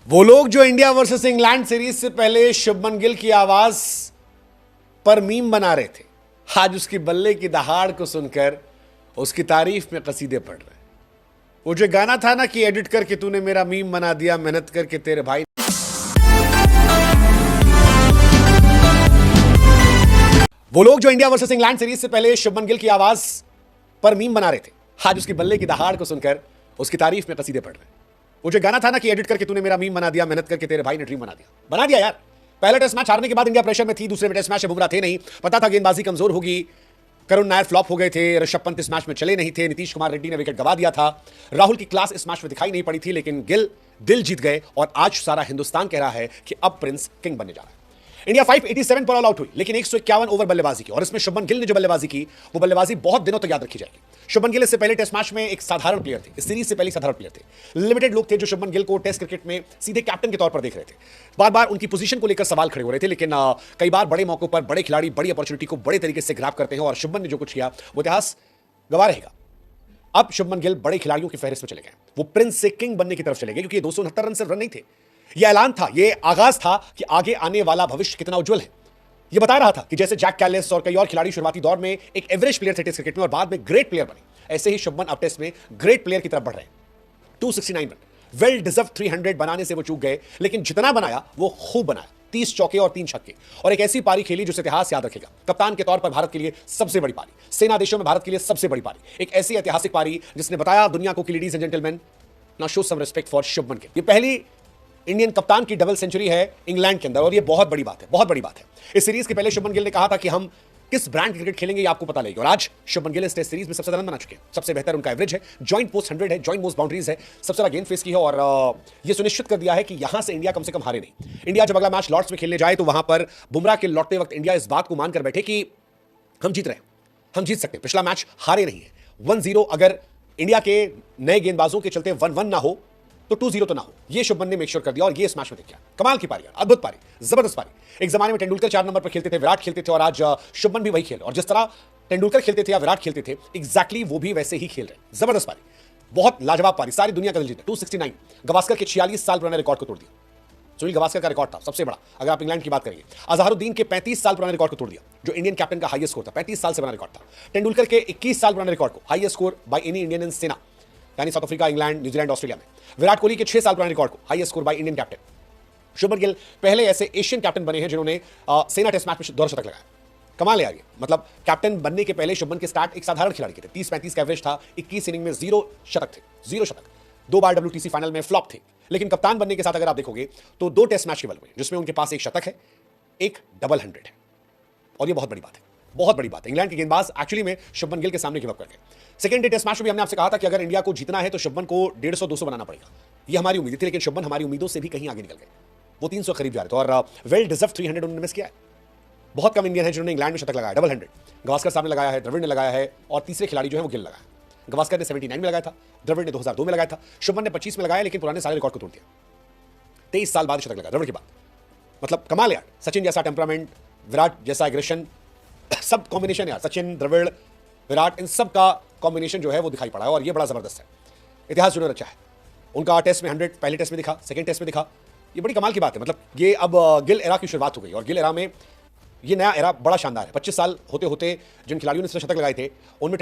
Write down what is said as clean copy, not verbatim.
वो लोग जो इंडिया वर्सेस इंग्लैंड सीरीज से पहले शुभमन गिल की आवाज पर मीम बना रहे थे, आज उसकी बल्ले की दहाड़ को सुनकर उसकी तारीफ में कसीदे पढ़ रहे हैं। वो जो गाना था ना कि एडिट करके तूने मेरा मीम बना दिया, मेहनत करके तेरे भाई। वो लोग जो इंडिया वर्सेस इंग्लैंड सीरीज से पहले शुभमन गिल की आवाज पर मीम बना रहे थे, आज उसकी बल्ले की दहाड़ को सुनकर उसकी तारीफ में कसीदे पढ़ रहे हैं। वो जो गाना था ना कि एडिट करके तूने मेरा मीम बना दिया, मेहनत करके तेरे भाई ने ड्रीम बना दिया यार। पहले टेस्ट मैच हारने के बाद इंडिया प्रेशर में थी, दूसरे में टेस्ट मैच में बुमराह थे नहीं, पता था गेंदबाजी कमजोर होगी, करुण नायर फ्लॉप हो गए थे, ऋषभ पंत इस मैच में चले नहीं थे, नीतीश कुमार रेड्डी ने विकेट गवा दिया था, राहुल की क्लास इस मैच में दिखाई नहीं पड़ी थी, लेकिन गिल दिल जीत गए और आज सारा हिंदुस्तान कह रहा है कि अब प्रिंस किंग बनने जा रहा है। इंडिया 587 पर ऑल आउट हुई, लेकिन 151 ओवर बल्लेबाजी की, और इसमें शुभमन गिल ने जो बल्लेबाजी की वो बल्लेबाजी बहुत दिनों तक याद रखी जाएगी। शुभमन गिल इससे पहले टेस्ट मैच में एक साधारण प्लेयर थे, इस सीरीज से पहले साधारण प्लेयर थे। लिमिटेड लोग थे जो शुभमन गिल को टेस्ट क्रिकेट में सीधे कैप्टन के तौर पर देख रहे थे। बार बार उनकी पोजीशन को लेकर सवाल खड़े हो रहे थे, लेकिन कई बार बड़े मौकों पर बड़े खिलाड़ी बड़ी अपॉर्चुनिटी को बड़े तरीके से ग्रैब करते हैं, और शुभमन ने जो कुछ किया वो इतिहास गवाह रहेगा। अब शुभमन गिल बड़े खिलाड़ियों की फहरिस्त में चले गए, वो प्रिंस से किंग बनने की तरफ चले गए, क्योंकि ये 269 रन सिर्फ रन नहीं थे, ये ऐलान था, ये आगाज था कि आगे आने वाला भविष्य कितना उज्जवल है। ये बता रहा था कि जैसे जैक कैलिस और कई और खिलाड़ी शुरुआती दौर में एक एवरेज प्लेयर थे टेस्ट क्रिकेट में और बाद में ग्रेट प्लेयर बने, ऐसे ही शुभमन अब टेस्ट में ग्रेट प्लेयर की तरफ बढ़ रहे हैं। 269 रन, वेल डिजर्व 300 बनाने से वो चूक गए, लेकिन जितना बनाया वो खूब बनाया, 30 चौके और 3 छक्के, और एक ऐसी पारी खेली जो इतिहास याद रखेगा। कप्तान के तौर पर भारत के लिए सबसे बड़ी पारी, सेना देशों में भारत के लिए सबसे बड़ी पारी, एक ऐसी ऐतिहासिक पारी जिसने बताया दुनिया को कि ladies and gentleman, now show some respect for Shubman Gill. ये पहली इंडियन कप्तान की डबल सेंचुरी है इंग्लैंड के अंदर, और ये बहुत बड़ी बात है, बहुत बड़ी बात है। इस सीरीज के पहले शुभमन गिल ने कहा था कि हम किस ब्रांड क्रिकेट खेलेंगे ये आपको पता लगेगा, और आज शुभमन गिल इस टेस्ट सीरीज में सबसे ज्यादा रन बना चुके हैं, सबसे बेहतर उनका एवरेज है, जॉइंट पोस्ट 100 है, जॉइंट मोस्ट बाउंड्रीज है, सबसे ज्यादा गेंद फेस की है, और ये सुनिश्चित कर दिया है कि यहां से इंडिया कम से कम हारे नहीं। इंडिया जब अगला मैच लॉर्ड्स में खेलने जाए तो वहां पर बुमराह के लौटते वक्त इंडिया इस बात को मानकर बैठे कि हम जीत रहे हैं, हम जीत सकते हैं, पिछला मैच हारे नहीं है। 1-0 अगर इंडिया के नए गेंदबाजों के चलते 1-1 ना हो तो 2-0 तो ना हो, ये शुभमन ने मेक श्योर कर दिया, और ये इस मैच में देखा। कमाल की पारी, अद्भुत पारी, जबरदस्त पारी। एक जमाने में तेंदुलकर 4 नंबर पर खेलते थे, विराट खेलते थे, और आज शुभमन भी वही खेल, और जिस तरह तेंदुलकर खेलते थे या विराट खेलते थे एग्जैक्टली वो भी वैसे ही खेल रहे। जबरदस्त पारी, बहुत लाजवाब पारी, सारी दुनिया का दिल जीता। 269, गवास्कर के 46 साल पुराने रिकॉर्ड को तोड़ दिया। सुनील गवास्कर का रिकॉर्ड था सबसे बड़ा, अगर आप इंग्लैंड की बात करेंगे। अजहरुद्दीन के 35 साल पुराने रिकॉर्ड को तोड़ दिया, जो इंडियन कैप्टन का हाईएस्ट स्कोर था, 35 साल से बना रिकॉर्ड था। तेंदुलकर के 21 साल पुराने रिकॉर्ड को, highest score by any Indian in सेना, यानी south Africa, England, New Zealand, Australia में। विराट कोहली के 6 साल पुराने रिकॉर्ड को, highest score by Indian captain. Shubman Gill पहले ऐसे एशियन कैप्टन बने हैं जिन्होंने सेना टेस्ट मैच में 2 शतक लगाया। कमाल है यार ये, मतलब कैप्टन बनने के पहले शुभमन के स्टार्ट एक साधारण खिलाड़ी के थे, 30-35 का एवरेज था, 21 इनिंग में 0 शतक थे, 0 शतक, 2 बार WTC फाइनल में फ्लॉप थे, लेकिन कप्तान बनने के साथ अगर आप देखोगे तो 2 टेस्ट मैच केवल हुए जिसमें उनके पास 1 शतक है, 1 डबल 100 है, और ये बहुत बड़ी बात है, बहुत बड़ी बात है। इंग्लैंड के गेंदबाज एक्चुअली में शुभमन गिल के सामने गिव अप कर गए। सेकंड डे टेस्ट मैच में भी हमने आपसे कहा था कि अगर इंडिया को जीतना है तो शुभमन को 150-200 बनाना पड़ेगा, ये हमारी उम्मीद थी, लेकिन शुभमन हमारी उम्मीदों से भी कहीं आगे निकल गए, वो 300 करीब जा रहे थे, और वेल डिजर्व 300 उन्होंने मिस किया है। बहुत कम इंडियन है जिन्होंने इंग्लैंड में शतक लगाया, डबल 100 गवास्कर साहब ने लगाया है, द्रविड़ ने लगाया है, और तीसरे खिलाड़ी जो है वो गिल लगाया। गवास्कर ने 79 में लगाया था, द्रविड़ ने 2002 में लगाया था, शुभमन ने 25 में लगाया, लेकिन पुराने सारे रिकॉर्ड को तोड़ दिया। 23 साल बाद शतक लगा द्रविड़ के बाद, मतलब कमाल यार। सचिन जैसा टेम्परामेंट, विराट जैसा एग्रेशन, सब कॉम्बिनेशन यार, सचिन, द्रविड़, विराट, इन सब का कॉम्बिनेशन जो है वो दिखाई पड़ा है, और ये बड़ा जबरदस्त है। इतिहास जुड़ा रचा है उनका। टेस्ट में 100 पहले टेस्ट में दिखा, सेकंड टेस्ट में दिखा, ये बड़ी कमाल की बात है। मतलब ये अब गिल एरा की शुरुआत हो गई, और गिल एरा में ये नया एरा बड़ा शानदार है। 25 साल होते होते जिन खिलाड़ियों ने शतक लगाए थे उनमें